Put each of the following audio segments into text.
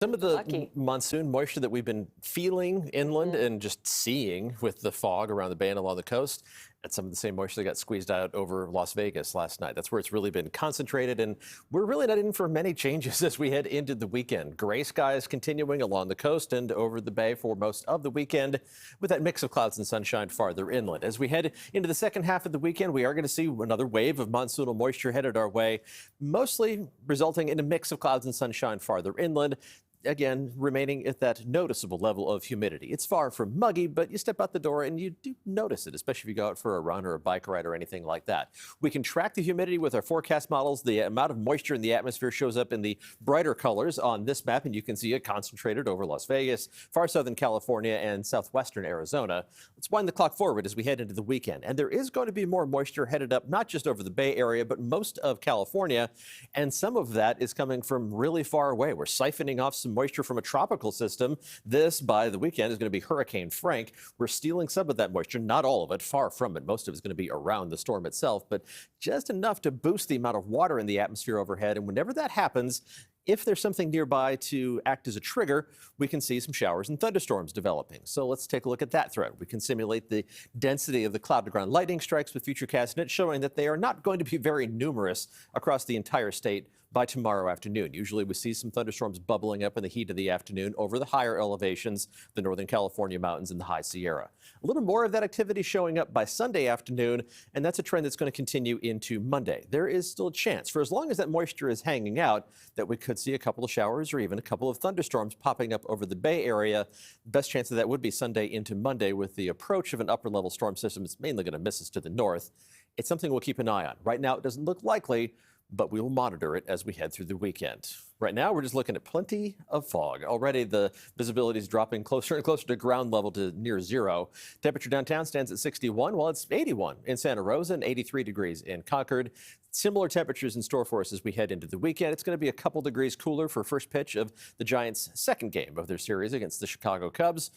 Some of the Lucky. monsoon moisture that we've been feeling inland and just seeing with the fog around the bay and along the coast, and some of the same moisture that got squeezed out over Las Vegas last night. That's where it's really been concentrated, and we're really not in for many changes as we head into the weekend. Gray skies continuing along the coast and over the bay for most of the weekend, with that mix of clouds and sunshine farther inland. As we head into the second half of the weekend, we are going to see another wave of monsoonal moisture headed our way, mostly resulting in a mix of clouds and sunshine farther inland. Again, remaining at that noticeable level of humidity. It's far from muggy, but you step out the door and you do notice it, especially if you go out for a run or a bike ride or anything like that. We can track the humidity with our forecast models. The amount of moisture in the atmosphere shows up in the brighter colors on this map, and you can see it concentrated over Las Vegas, far southern California, and southwestern Arizona. Let's wind the clock forward as we head into the weekend. And there is going to be more moisture headed up, not just over the Bay Area, but most of California. And some of that is coming from really far away. We're siphoning off some moisture from a tropical system. This, by the weekend, is going to be Hurricane Frank. We're stealing some of that moisture, not all of it, far from it. Most of it's going to be around the storm itself, but just enough to boost the amount of water in the atmosphere overhead. And whenever that happens, if there's something nearby to act as a trigger, we can see some showers and thunderstorms developing. So let's take a look at that threat. We can simulate the density of the cloud-to-ground lightning strikes with Futurecast NIT, showing that they are not going to be very numerous across the entire state by tomorrow afternoon. Usually we see some thunderstorms bubbling up in the heat of the afternoon over the higher elevations, the Northern California mountains and the high Sierra. A little more of that activity showing up by Sunday afternoon, and that's a trend that's going to continue into Monday. There is still a chance, for as long as that moisture is hanging out, that we could see a couple of showers or even a couple of thunderstorms popping up over the Bay Area. Best chance of that would be Sunday into Monday with the approach of an upper level storm system. It's mainly going to miss us to the north. It's something we'll keep an eye on. Right now, it doesn't look likely, but we will monitor it as we head through the weekend. Right now, we're just looking at plenty of fog. Already the visibility is dropping closer and closer to ground level to near zero. Temperature downtown stands at 61, while it's 81 in Santa Rosa and 83 degrees in Concord. Similar temperatures in store for us as we head into the weekend. It's going to be a couple degrees cooler for first pitch of the Giants' second game of their series against the Chicago Cubs.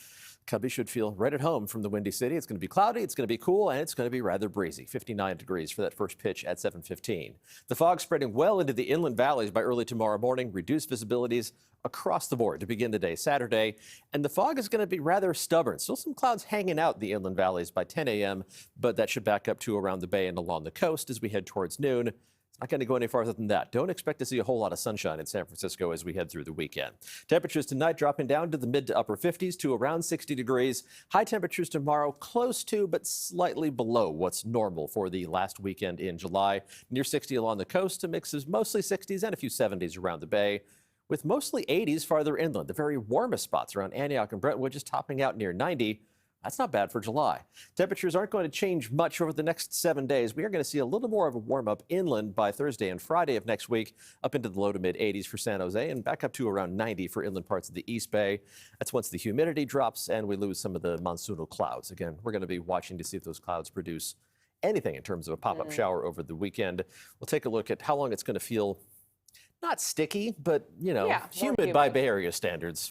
Cubbies should feel right at home from the Windy City. It's going to be cloudy, it's going to be cool, and it's going to be rather breezy. 59 degrees for that first pitch at 7:15. The fog spreading well into the inland valleys by early tomorrow morning. Reduced visibilities across the board to begin the day Saturday. And the fog is going to be rather stubborn. Still some clouds hanging out in the inland valleys by 10 a.m., but that should back up to around the bay and along the coast as we head towards noon. It's not going to go any farther than that. Don't expect to see a whole lot of sunshine in San Francisco as we head through the weekend. Temperatures tonight dropping down to the mid to upper 50s to around 60 degrees. High temperatures tomorrow close to but slightly below what's normal for the last weekend in July. Near 60 along the coast, a mix of mostly 60s and a few 70s around the bay, with mostly 80s farther inland. The very warmest spots around Antioch and Brentwood just topping out near 90. That's not bad for July. Temperatures aren't going to change much over the next 7 days. We are going to see a little more of a warm up inland by Thursday and Friday of next week, up into the low to mid 80s for San Jose and back up to around 90 for inland parts of the East Bay. That's once the humidity drops and we lose some of the monsoonal clouds. Again, we're going to be watching to see if those clouds produce anything in terms of a pop-up shower over the weekend. We'll take a look at how long it's going to feel not sticky, but, Yeah, more humid humid. by Bay Area standards.